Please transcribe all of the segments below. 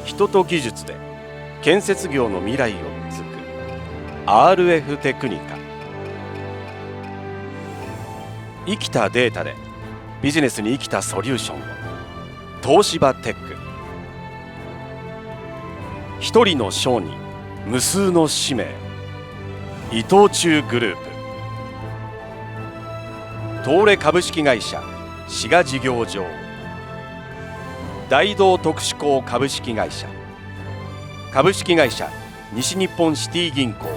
人と技術で建設業の未来を築く RF テクニカ。生きたデータでビジネスに生きたソリューションを、東芝テック。一人の商人、無数の使命、伊藤忠グループ。東レ株式会社滋賀事業場、大同特殊工株式会社、株式会社西日本シティ銀行、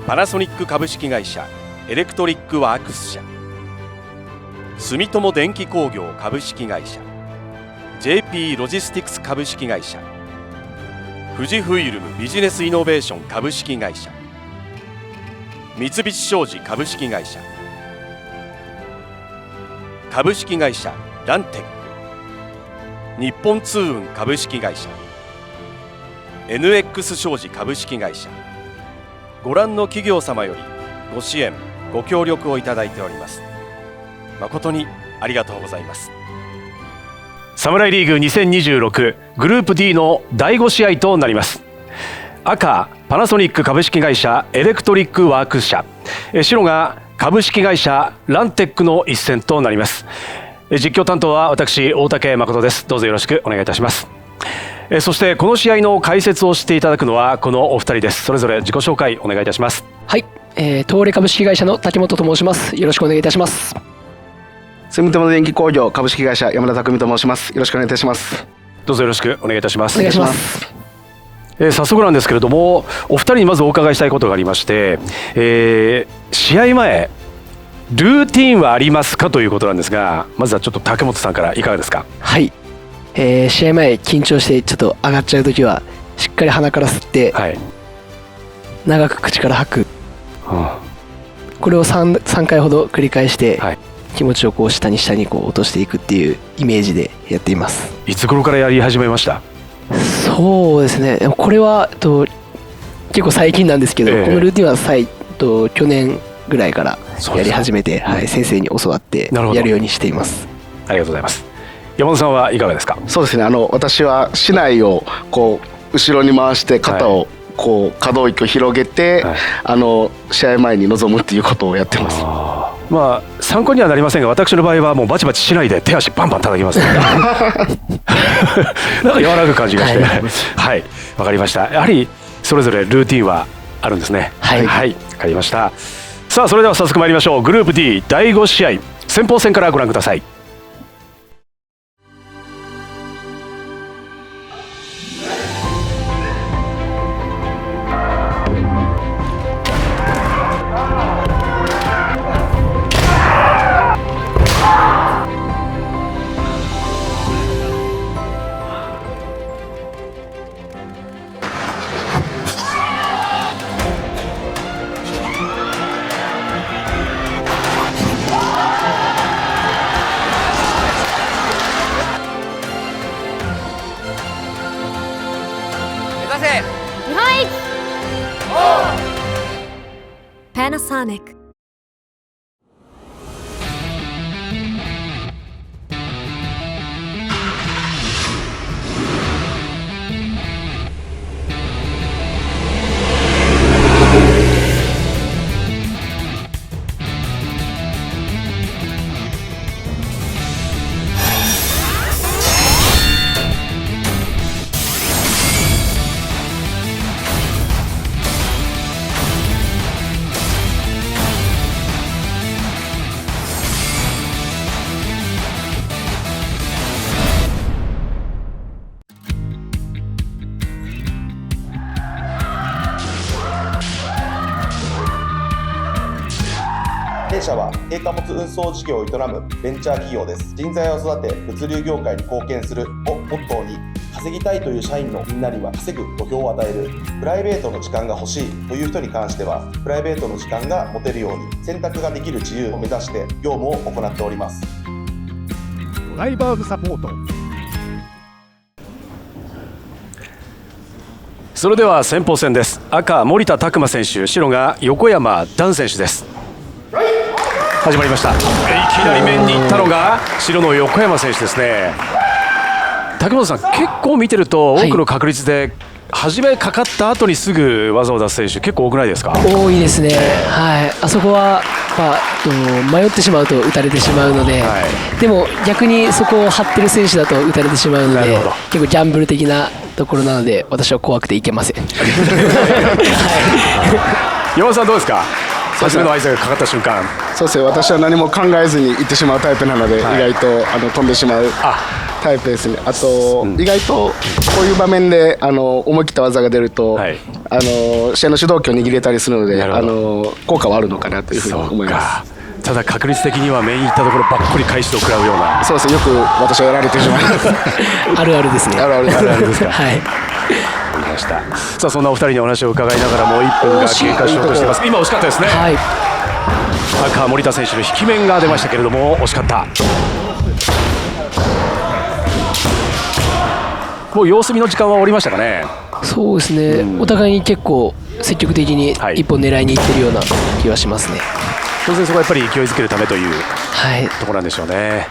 パナソニック株式会社エレクトリックワークス社、住友電機工業株式会社、 JP ロジスティクス株式会社、富士フイルムビジネスイノベーション株式会社、三菱商事株式会社、株式会社ランテック、日本通運株式会社、 NX 商事株式会社、ご覧の企業様よりご支援ご協力をいただいております。誠にありがとうございます。サムライリーグ2026グループ D の第5試合となります。赤パナソニック株式会社エレクトリックワークス社、白が株式会社ランテックの一戦となります。実況担当は私大竹誠です。どうぞよろしくお願いいたします。そしてこの試合の解説をしていただくのはこのお二人です。それぞれ自己紹介お願いいたします。はい、東レ株式会社の竹本と申します。よろしくお願いいたします。住友電機工業株式会社山田匠と申します。よろしくお願いいたします。どうぞよろしくお願いいたします。お願いします。早速なんですけれども、お二人にまずお伺いしたいことがありまして、試合前ルーティンはありますかということなんですが、まずはちょっと竹本さんからいかがですか？はい、試合前緊張してちょっと上がっちゃうときはしっかり鼻から吸って、はい、長く口から吐く、はこれを 3回ほど繰り返して、はい、気持ちをこう下にこう落としていくっていうイメージでやっています。いつ頃からやり始めました？そうですね、これは結構最近なんですけど、このルーティンは去年ぐらいからやり始めて、はい、先生に教わってやるようにしています。ありがとうございます。山田さんはいかがですか？そうですね、私は竹刀をこう後ろに回して肩をこう可動域を広げて、はい、試合前に臨むっていうことをやってます。まあ参考にはなりませんが、私の場合はもうバチバチしないで手足バンバン叩きます、ね、なんか和らぐ感じがしてはい、わかりました。やはりそれぞれルーティンはあるんですね。はい、はい、わかりました。さあそれでは早速参りましょう。グループ D 第5試合先鋒戦からご覧ください。Panasonic。弊社は軽貨物運送事業を営むベンチャー企業です。人材を育て物流業界に貢献するをモットーに、稼ぎたいという社員のみんなには稼ぐ土俵を与える。プライベートの時間が欲しいという人に関してはプライベートの時間が持てるように選択ができる自由を目指して業務を行っております。ドライバーズサポート。それでは先鋒戦です。赤森田拓磨選手、白が横山段選手です。始まりました。いきなり面に行ったのが白の横山選手ですね。竹本さん、結構見てると多くの確率で、初めかかった後にすぐ技を出す選手結構多くないですか？多いですね、はい、あそこは、迷ってしまうと打たれてしまうので、でも逆にそこを張ってる選手だと打たれてしまうので、結構ギャンブル的なところなので私は怖くていけません。山本さんどうですか？初めの合図がかかった瞬間。そうですね、私は何も考えずに行ってしまうタイプなので、意外と飛んでしまうタイプですね。あと、意外とこういう場面で思い切った技が出ると、試合の主導権を握れたりするので、効果はあるのかなというふうに思います。ただ確率的には面に行ったところばっくり返しを食らうような。そうですね、よく私はやられてしまいます。あるあるですね。あるあるですか。はい。さあ、そんなお二人にお話を伺いながらもう1分が経過しようとしています。今惜しかったですね。はい。赤森田選手の引き面が出ましたけれども惜しかった。もう様子見の時間は終わりましたかね。そうですね、お互いに結構積極的に一本狙いにいってるような気はしますね。当然そこはやっぱり勢いづけるためというところなんでしょうね。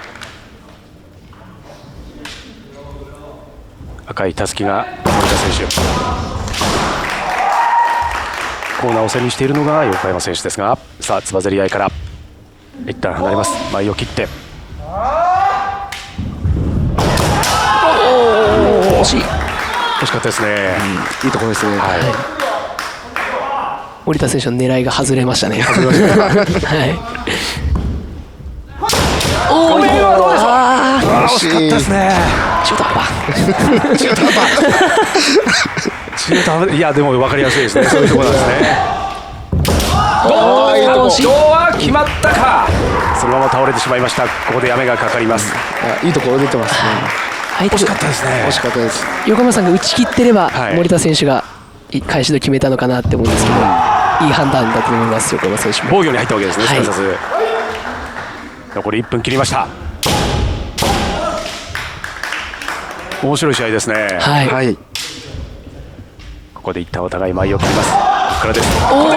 赤いたすきが森田選手、コーナーを背にしているのが横山選手ですが、さあつばぜり合いから一旦離れます。前を切って惜しい、惜しかったですね。いいところですね。森田選手の狙いが外れましたね。はい。ごめんはどうでしょう。惜しかったですね。中途半端。中途半端。いやでも分かりやすいですね。そういうところなんですね。どうは決まったか。そのまま倒れてしまいました。ここでやめがかかります。いいところ出てますね。惜しかったですね。惜しかったです。横山さんが打ち切ってれば、森田選手が返しで決めたのかなって思うんですけど、いい判断だと思います。横山選手も防御に入ったわけですね。すかさず残り1分切りました。面白い試合ですね。はい。ここで一旦お互い前を切ります。ここからです。小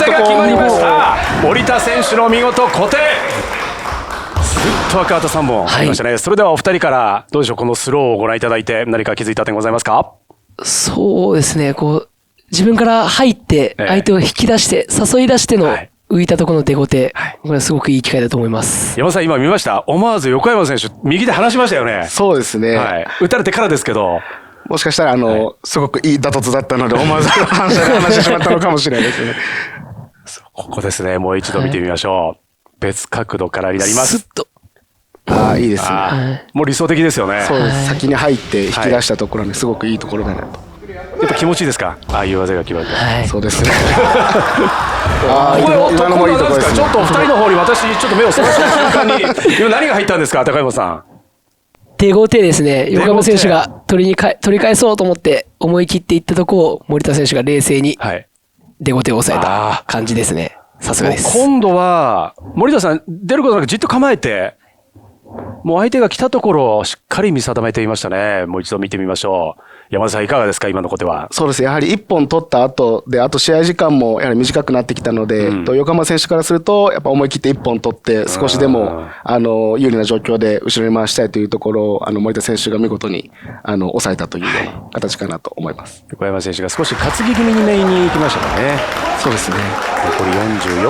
手が決まりました。森田選手の見事小手。ずっと枠あと3本ありましたね。それではお二人からどうでしょう、このスローをご覧いただいて何か気づいた点ございますか？そうですね、自分から入って相手を引き出して誘い出しての浮いたところの出後手、これはすごくいい機会だと思います。山田さん今見ました？思わず横山選手右で離しましたよね。そうですね、打たれてからですけど、もしかしたらすごくいい打突だったので思わず反射で離してしまったのかもしれないですね。ここですね、もう一度見てみましょう。別角度からになります。スッといいですね。もう理想的ですよね。そうです。先に入って引き出したところにすごくいいところだなと。やっぱ気持ちいいですか？ああいう技が決まると。そうですね。今のもいいところです。ちょっとお二人の方に私ちょっと目をそらした瞬間に今何が入ったんですか、高山さん？出後手ですね。横山選手が取り返そうと思って思い切っていったところを森田選手が冷静に出後手を抑えた感じですね。さすがです。今度は森田さん出ることなくじっと構えて、もう相手が来たところをしっかり見定めていましたね。もう一度見てみましょう。山田さんいかがですか、今のことは？そうですね、やはり1本取った後で、あと試合時間もやはり短くなってきたので、横浜選手からするとやっぱ思い切って1本取って少しでも有利な状況で後ろに回したいというところを森田選手が見事に抑えたというような形かなと思います。横山選手が少し担ぎ気味にメインに行きましたかね。そうですね。残り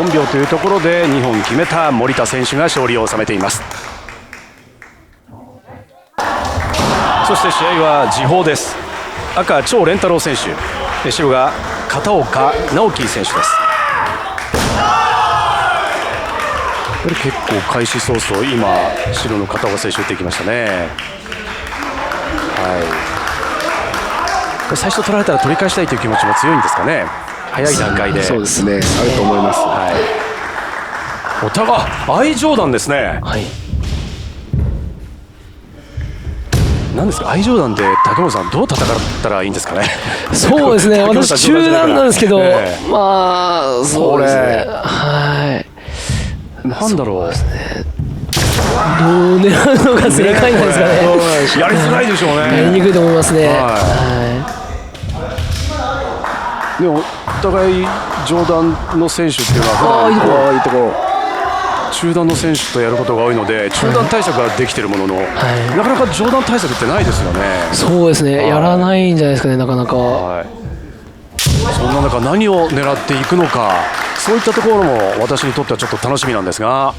44秒というところで2本決めた森田選手が勝利を収めています。そして試合は時報です。赤、張蓮太郎選手、白が片岡直樹選手です。これ結構開始早々、今白の片岡選手打っていきましたね。最初取られたら取り返したいという気持ちも強いんですかね、早い段階で。そうですね、あると思います。お互い愛情弾ですね。何ですか、愛情弾で竹本さんどう戦ったらいいんですかね。そうですね、私中段なんですけど、そうですね、なんだろう、どう狙うのが正解なんですかね。やりづらいでしょうね。やりにくいと思いますね。でもお互い上段の選手っていうのは、いいところ。中段の選手とやることが多いので中段対策ができてるものの、なかなか上段対策ってないですよね。そうですね、やらないんじゃないですかね、なかなか。そんな中何を狙っていくのか、そういったところも私にとってはちょっと楽しみなんですが、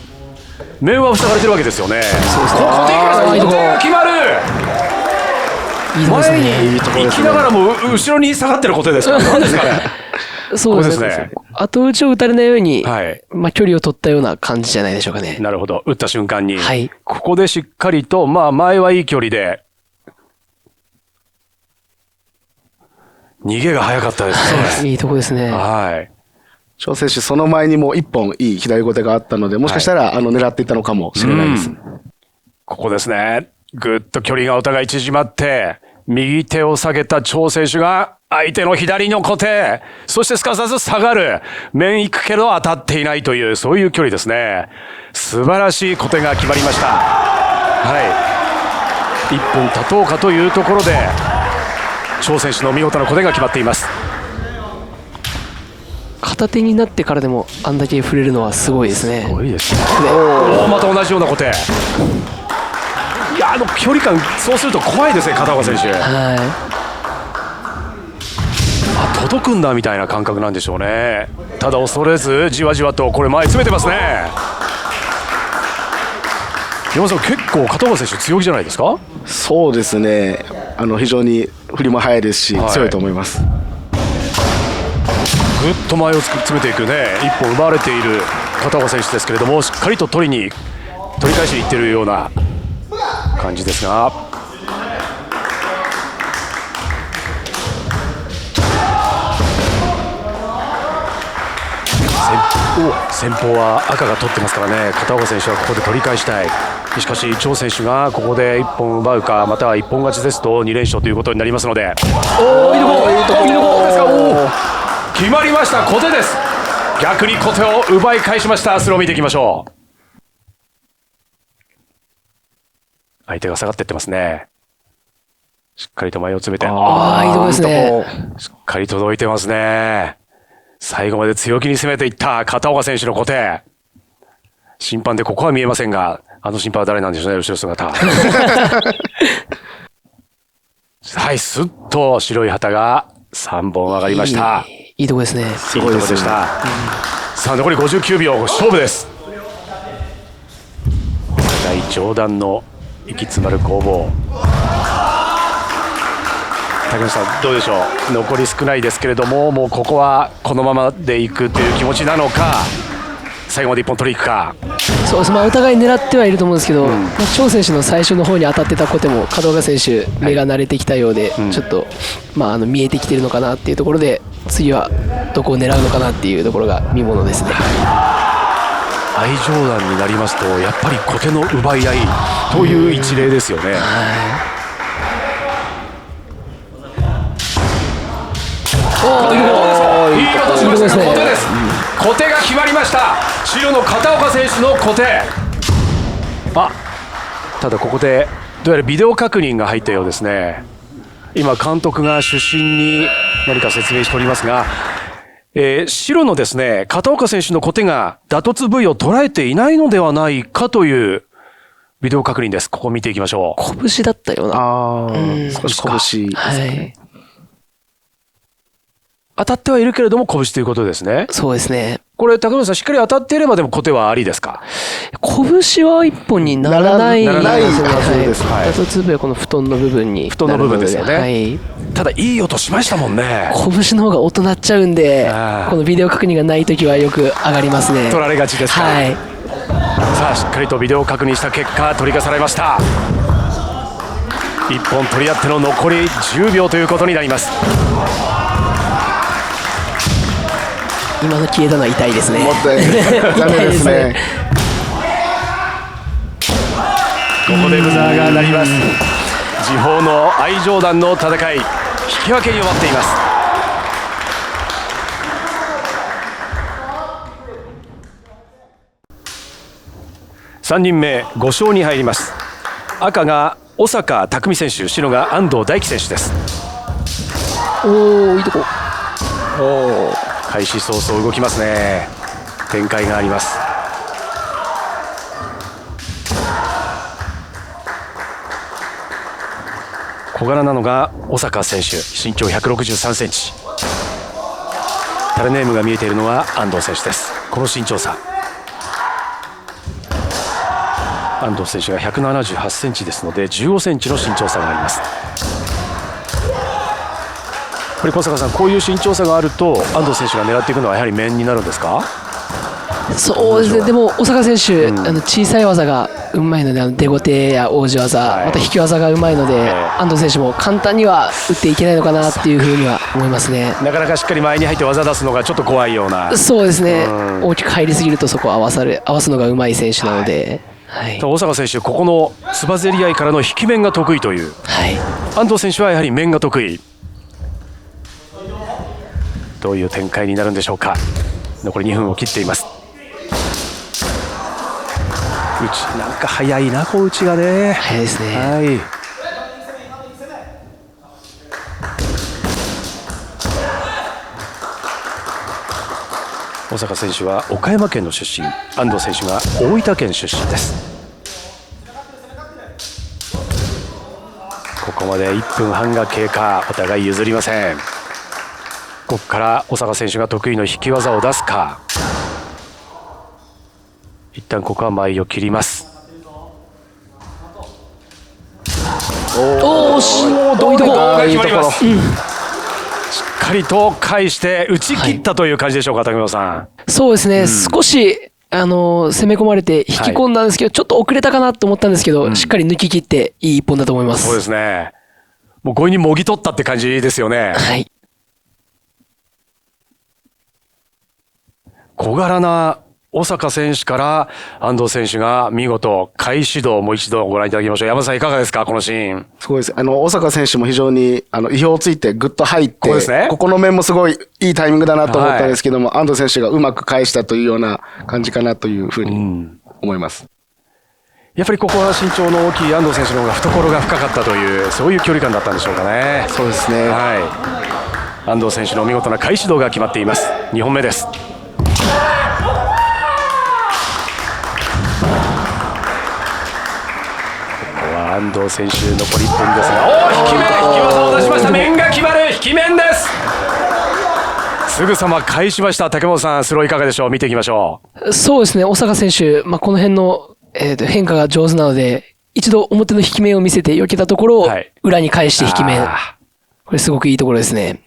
面は塞がれてるわけですよね。ここでいきました。決まる。前に行きながらも後ろに下がってることですから。何ですかね。そうですね。後打ちを打たれないように、距離を取ったような感じじゃないでしょうかね。なるほど。打った瞬間に、ここでしっかりと、前はいい距離で逃げが早かったですね。いいとこですね。張選手、その前にも1本いい左小手があったので、もしかしたら狙っていったのかもしれないです。ここですね。ぐっと距離がお互い縮まって、右手を下げた張選手が相手の左の小手、そしてすかさず下がる。面行くけど当たっていないという、そういう距離ですね。素晴らしい小手が決まりました。1分経とうかというところで、張選手の見事な小手が決まっています。片手になってからでもあんだけ触れるのはすごいですね。すごいですね。また同じような小手。いや、距離感、そうすると怖いですね、片岡選手。届くんだみたいな感覚なんでしょうね。ただ恐れずじわじわとこれ前詰めてますね。山本さん、結構片岡選手強気じゃないですか。そうですね、非常に振りも速いですし、強いと思います。ぐっと前を詰めていくね、一本奪われている片岡選手ですけれども、しっかりと取り返しにいってるような感じですが、先方は赤が取ってますからね。片岡選手はここで取り返したい。しかし張選手がここで1本奪うか、または1本勝ちですと2連勝ということになりますので、いいとこですか。決まりました。小手です。逆に小手を奪い返しました。スロー見ていきましょう。相手が下がっていってますね。しっかりと前を詰めて、いいとこですね。しっかり届いてますね。最後まで強気に攻めていった片岡選手の小手。審判でここは見えませんが、審判は誰なんでしょうね、後ろ姿。スッと白い旗が3本上がりました。いいとこですね。すごいですね。さあ、残り59秒、勝負です。第上段の息詰まる攻防。竹内さん、どうでしょう。残り少ないですけれども、もうここはこのままでいくという気持ちなのか、最後まで一本取りいくか。そうです、お互い狙ってはいると思うんですけど、張選手の最初の方に当たってた小手も片岡選手目が慣れてきたようで、ちょっと、見えてきてるのかなっていうところで、次はどこを狙うのかなっていうところが見ものですね。相上段になりますとやっぱり小手の奪い合いという一例ですよね。いい形しましたね。小手です。小手が決まりました。白の片岡選手の小手。ただここでどうやらビデオ確認が入ったようですね。今監督が主審に何か説明しておりますが、白のですね片岡選手の小手が打突部位を捉えていないのではないかというビデオ確認です。ここ見ていきましょう。拳だったような。少し拳ですね。当たってはいるけれども拳ということですね。そうですね。これ高野さん、しっかり当たっていればでも小手はありですか。拳は一本にならないですね。打突部はこの布団の部分に。布団の部分ですよね。ただいい音しましたもんね。拳の方が音鳴っちゃうんで、このビデオ確認がないときはよく上がりますね。取られがちですか。さあしっかりとビデオ確認した結果取り返されました。一本取り合っての残り10秒ということになります。今の消えたのは痛いですね。残念ですね。ここでブザーが鳴ります。時報の相上段の戦い、引き分けに終わっています。3人目5勝に入ります。赤が小坂匠選手、白が安藤大輝選手です。いいとこ。開始早々動きますね。展開があります。小柄なのが小坂選手、身長163センチ。タレネームが見えているのは安藤選手です。この身長差、安藤選手が178センチですので15センチの身長差があります。やっぱり小坂さん、こういう身長差があると安藤選手が狙っていくのはやはり面になるんですか？そうですね。でも小坂選手、小さい技がうまいので、出小手や大路技、また引き技がうまいので、安藤選手も簡単には打っていけないのかなっていうふうには思いますね。なかなかしっかり前に入って技出すのがちょっと怖いような。そうですね。大きく入りすぎるとそこを合わすのがうまい選手なので、小坂選手、ここのつばぜり合いからの引き面が得意という、安藤選手はやはり面が得意。どういう展開になるんでしょうか。残り2分を切っています。なんか早いな、小内がね。早いですね。小坂選手は岡山県の出身、安藤選手が大分県出身です。ここまで1分半が経過、お互い譲りません。ここから小坂選手が得意の引き技を出すか。一旦ここは前を切ります。おー、どういうところが決まります。しっかりと返して打ち切ったという感じでしょうか、竹本さん。そうですね、少し攻め込まれて引き込んだんですけど、ちょっと遅れたかなと思ったんですけど、しっかり抜き切っていい一本だと思います。そうですね。もう強引にもぎ取ったって感じですよね。小柄な小坂選手から安藤選手が見事開始指導、もう一度ご覧いただきましょう。山田さん、いかがですか、このシーン。すごいです。小坂選手も非常に意表をついてぐっと入って、ここの面もすごいいいタイミングだなと思ったんですけども、安藤選手がうまく返したというような感じかなというふうに思います。やっぱりここは身長の大きい安藤選手の方が懐が深かったという、そういう距離感だったんでしょうかね。そうですね。安藤選手の見事な開始指導が決まっています。2本目です。安藤選手、残り1分ですが、引き技を出しました。面が決まる、引き面です。すぐさま返しました。竹本さん、スローいかがでしょう。見ていきましょう。そうですね、小坂選手、この辺の、変化が上手なので、一度表の引き面を見せて避けたところを裏に返して引き面、これすごくいいところですね。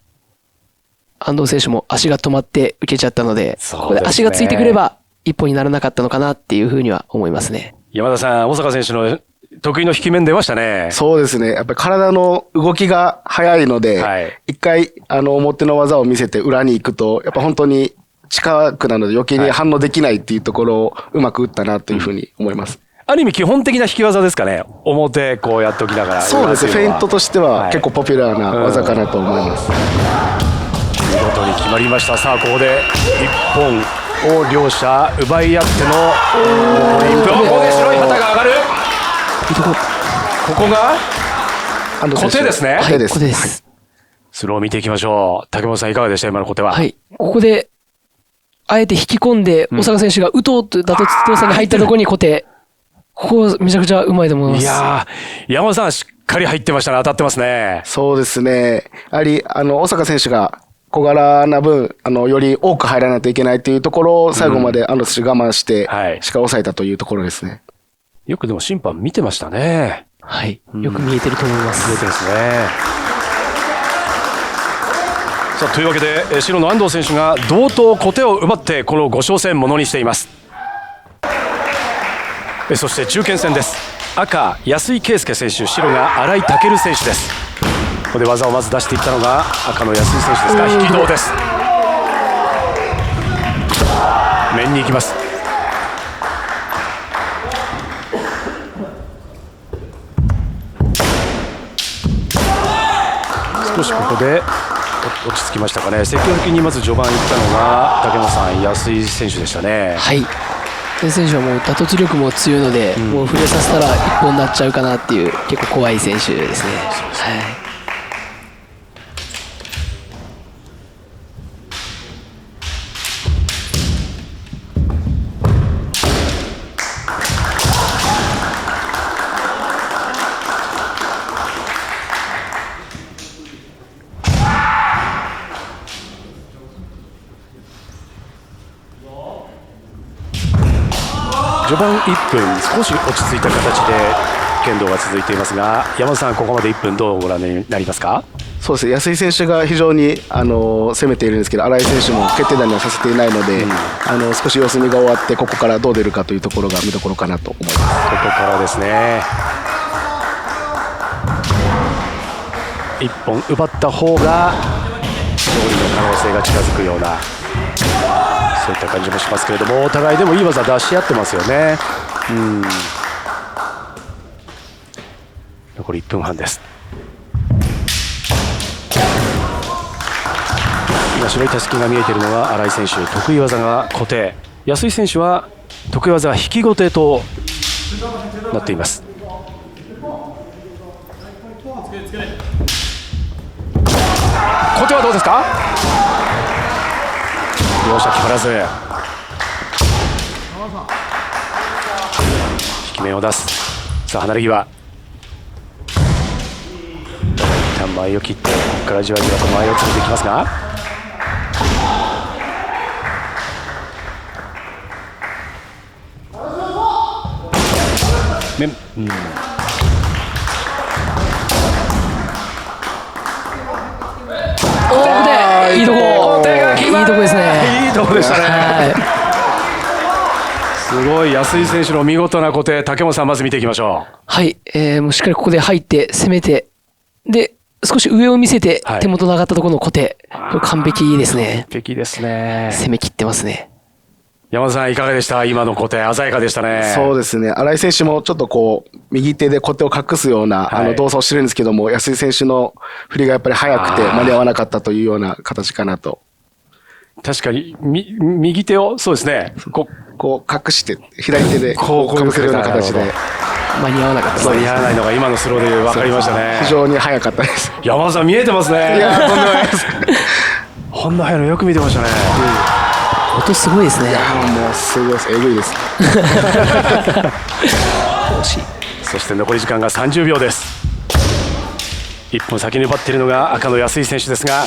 安藤選手も足が止まって受けちゃったので、ここで足がついてくれば一本にならなかったのかなっていうふうには思いますね。山田さん、小坂選手の得意の引き面出ましたね。そうですね。やっぱり体の動きが速いので、一回表の技を見せて裏に行くと、やっぱ本当に近くなので余計に反応できないっていうところをうまく打ったなというふうに思います。ある意味基本的な引き技ですかね。表こうやっておきながら。そうですね。フェイントとしては結構ポピュラーな技かなと思います。見事に決まりました。さあここで1本を両者奪い合ってのポイント。ここで白い旗が上がる。ここが小手ですね。小手です。スローを見ていきましょう。竹本さん、いかがでした、今の小手は。ここであえて引き込んで、小坂選手が打とうと打倒筒さんに入ったところに小手、ここめちゃくちゃうまいと思います。いやー、山田さんしっかり入ってましたね。当たってますね。そうですね。やはり小坂選手が小柄な分より多く入らないといけないというところを最後まで安藤選手我慢して、しっかり抑えたというところですね。よくでも審判見てましたね。よく見えてると思います。見えてますね。さあというわけで白の安藤選手が同等小手を奪ってこの5勝戦ものにしています。そして中堅戦です。赤安井圭介選手、白が新井健選手です。ここで技をまず出していったのが赤の安井選手ですが、引き胴です。面に行きます。少しここで落ち着きましたかね。積極的にまず序盤行ったのが竹本さん、安井選手でしたね。安井選手はもう打突力も強いので、もう触れさせたら一本になっちゃうかなっていう結構怖い選手ですね。序盤1分少し落ち着いた形で剣道が続いていますが、山本さんここまで1分どうご覧になりますか？そうですね、安井選手が非常に攻めているんですけど、新井選手も決定打にはさせていないので、少し様子見が終わってここからどう出るかというところが見どころかなと思います。ここからですね。1本奪った方が勝利の可能性が近づくような、そういった感じもしますけれども、お互いでもいい技出し合ってますよね。残り1分半です。今白いたすきが見えているのが新井選手、得意技が小手、安井選手は得意技が引き後手となっています。小手はどうですか？両者決まらず、引き面を出す。さあ離れ際、一旦前を切って、ここからじわじわと前を詰めていきますが、いいとこ、いいとこですね。いいとこでしたね。すごい安井選手の見事な小手、竹本さんまず見ていきましょう。はい、もうしっかりここで入って攻めて、で少し上を見せて手元の上がったところの小手、これ完璧ですね。完璧ですね。攻め切ってますね。山田さんいかがでした？今の小手鮮やかでしたね。そうですね、新井選手もちょっとこう右手で小手を隠すような動作をしてるんですけども、安井選手の振りがやっぱり速くて間に合わなかったというような形かなと。確かに右手をそうですね、こう隠して左手でこうかぶせるような形で間に合わなかったですね。間に合わないのが今のスローで分かりましたね。非常に速かったです。山田さん見えてますね。いやとんでもないです。ほんの速いのよく見てましたね。音すごいですね。いやもうすごいです、えぐいです。惜しい。そして残り時間が30秒です。1分先に奪っているのが赤の安井選手ですが、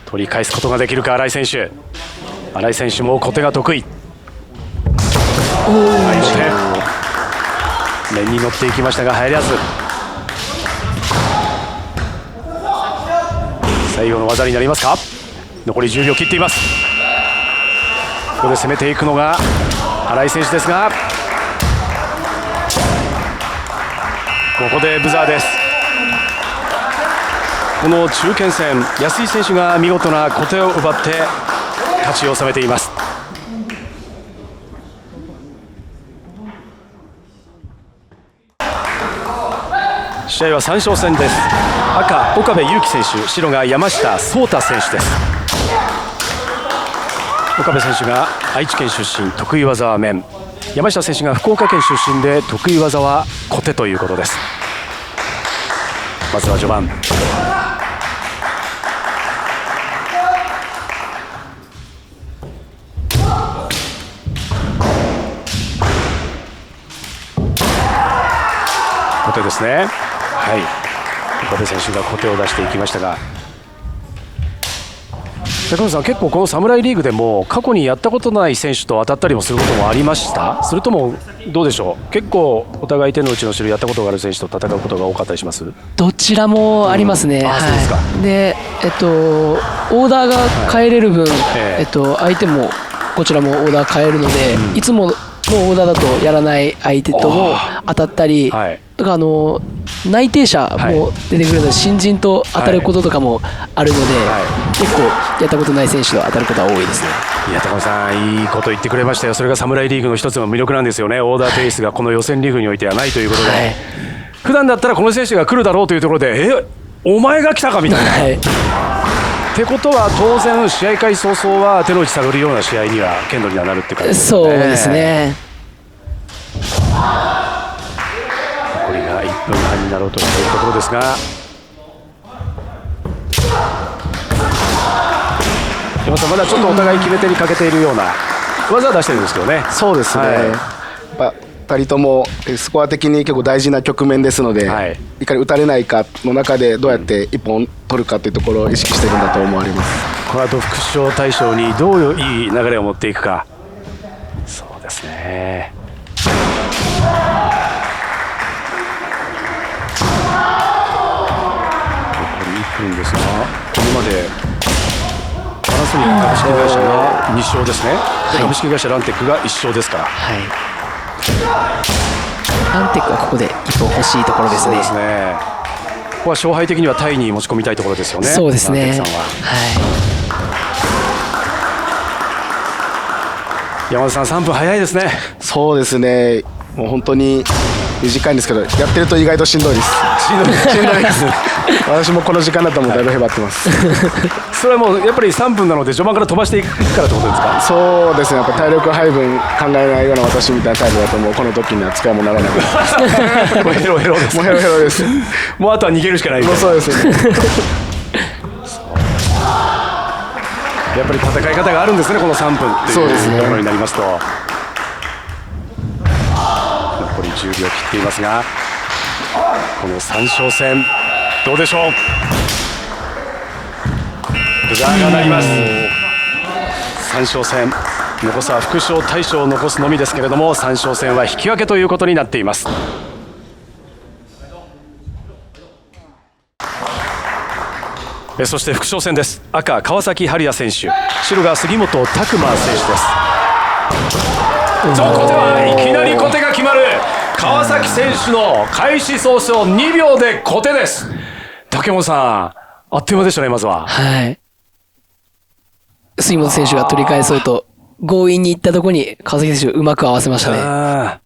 取り返すことができるか新井選手。新井選手も小手が得意。面に乗っていきましたが入らず、最後の技になりますか。残り10秒切っています。ここで攻めていくのが新井選手ですが、ここでブザーです。この中堅戦、安井選手が見事な小手を奪って勝ちを収めています。試合は3勝戦です。赤岡部勇樹選手、白が山下壮太選手です。岡部選手が愛知県出身、得意技は面。山下選手が福岡県出身で得意技は小手ということです。まずは序盤、小手ですね。はい、岡部選手が小手を出していきましたが、高野さん、結構このサムライリーグでも過去にやったことない選手と当たったりもすることもありました？それともどうでしょう、結構お互い手の内の知るやったことがある選手と戦うことが多かったりします？どちらもありますね。そうですか。で、オーダーが変えれる分、相手もこちらもオーダー変えるので、いつものオーダーだとやらない相手とも当たったり、とか内定者も出てくるので、新人と当たることとかもあるので、結構やったことない選手と当たることは多いですね。いや、高野さんいいこと言ってくれましたよ。それがサムライリーグの一つの魅力なんですよね。オーダーテイスがこの予選リーグにおいてはないということで、普段だったらこの選手が来るだろうというところで、お前が来たかみたいな、ってことは当然試合開始早々は手の内探るような試合には剣道にはなるっていう感じですね。そうですね。残りが1分半になろうとしているところですが、山さんまだちょっとお互い決め手に欠けているような技は出してるんですけどね。そうですね、2人ともスコア的に結構大事な局面ですので、いかに打たれないかの中でどうやって1本取るかというところを意識しているんだと思われます。この後副賞大賞にどういい流れを持っていくか。そうですね。くるんですが、これまでパナソニック株式会社が2勝ですね、で株式会社ランテックが1勝ですから、はい、ランテックはここで一本欲しいところですね。そうですね、ここは勝敗的にはタイに持ち込みたいところですよね。そうですね、ランテックさんは。山田さん、3分早いですね。そうですね、もう本当に短いんですけど、やってると意外としんどいです。しんどいです私もこの時間だともうだいぶへばってます。それはもうやっぱり3分なので序盤から飛ばしていくからってことですか？そうですね、やっぱ体力配分考えないような私みたいなタイプだともうこの時には使い物にならなくなります。もうヘロヘロです。もうヘロヘロです。もうあとは逃げるしかないみたいな。そうですね。やっぱり戦い方があるんですね、この3分っていうところになりますと。残り10秒切っていますが、この3勝戦どうでしょう。ブザーが鳴ります。3勝戦、残すは副賞大賞を残すのみですけれども、3勝戦は引き分けということになっています。そして副賞戦です。赤川崎春也選手、白が杉本拓磨選手です。小手はいきなり小手が決まる。川崎選手の開始早々2秒で小手です。竹本さん、あっという間でしたね。まずは、はい、杉本選手が取り返そうと強引にいったところに川崎選手うまく合わせましたね。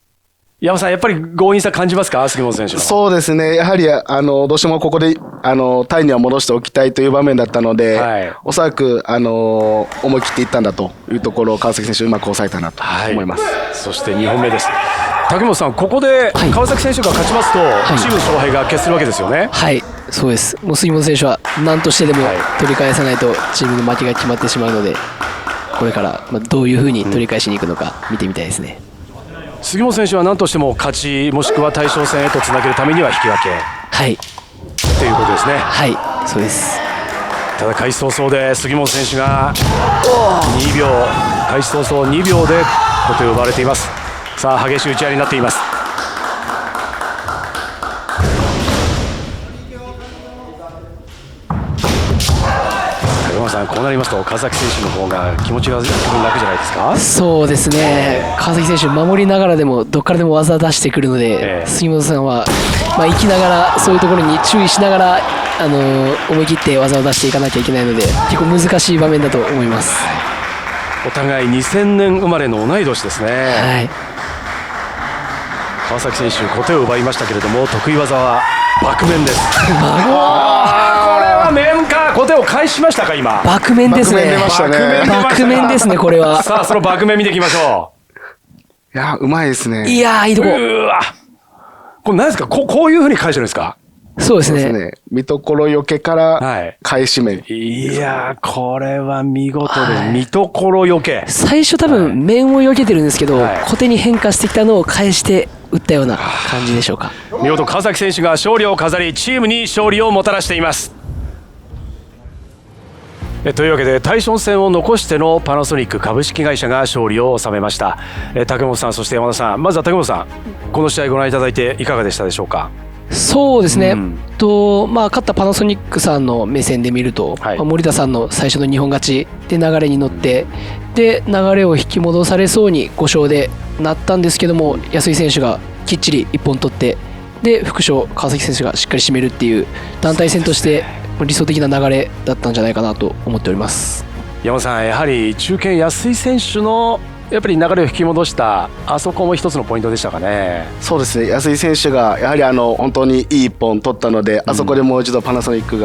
山さん、やっぱり強引さ感じますか、杉本選手の。そうですね、やはりどうしてもここでタイには戻しておきたいという場面だったので、はい、おそらく思い切っていったんだというところを川崎選手うまく抑えたなと思います。はい、そして2本目です。竹本さん、ここで川崎選手が勝ちますと、チームの勝敗が決するわけですよね。はい、そうです。もう杉本選手は何としてでも取り返さないとチームの負けが決まってしまうので、これからどういうふうに取り返しに行くのか見てみたいですね。杉本選手は何としても勝ち、もしくは大将戦へとつなげるためには引き分け、はい、ということですね。はい、そうです。ただ開始早々で杉本選手が2秒、開始早々2秒で小手を奪われています。さあ激しい打ち合いになっています。山さん、こうなりますと川崎選手の方が気持ちが楽じゃないですか。そうですね、川崎選手守りながらでもどっからでも技出してくるので、杉本さんは、生きながらそういうところに注意しながら思い切って技を出していかなきゃいけないので、結構難しい場面だと思います。お互い2000年生まれの同い年ですね。はい、川崎選手小手を奪いましたけれども、得意技はバクメンです。これは面か、小手を返しましたか。今バクメンですね。バクメンですね、これは。さあ、そのバクメン見ていきましょう。いや、うまいですね。いや、いいとこ。うわ、これ何ですか。こういうふうに返してるんですか。そうですね。見所よけから返し目、いや、これは見事で、見所よけ。最初多分面をよけてるんですけど、小手に変化してきたのを返して打ったような感じでしょうか。見事川崎選手が勝利を飾り、チームに勝利をもたらしています。というわけで対象戦を残してのパナソニック株式会社が勝利を収めました。竹本さん、そして山田さん、まずは竹本さん、この試合ご覧いただいていかがでしたでしょうか。そうですね、勝ったパナソニックさんの目線で見ると、森田さんの最初の2本勝ちで流れに乗って、で流れを引き戻されそうに5勝でなったんですけども、安井選手がきっちり1本取って、で副賞川崎選手がしっかり締めるっていう団体戦として理想的な流れだったんじゃないかなと思っております。山さん、やはり中堅安井選手のやっぱり流れを引き戻したあそこも一つのポイントでしたかね。そうですね、安井選手がやはり本当にいい一本取ったので、あそこでもう一度パナソニック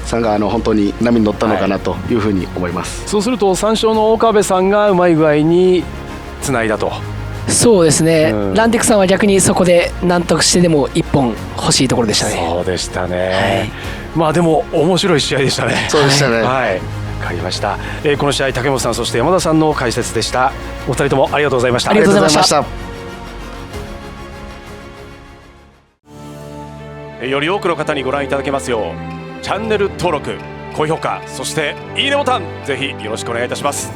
さんが本当に波に乗ったのかなというふうに思います。そうすると3勝の岡部さんがうまい具合につないだと。そうですね、ランテックさんは逆にそこで何とかしてでも1本欲しいところでしたね。そうでしたね、でも面白い試合でしたね。そうでしたね、わかりました。この試合、竹本さんそして山田さんの解説でした。お二人ともありがとうございました。ありがとうございました。より多くの方にご覧いただけますようチャンネル登録、高評価、そしていいねボタンぜひよろしくお願いいたします。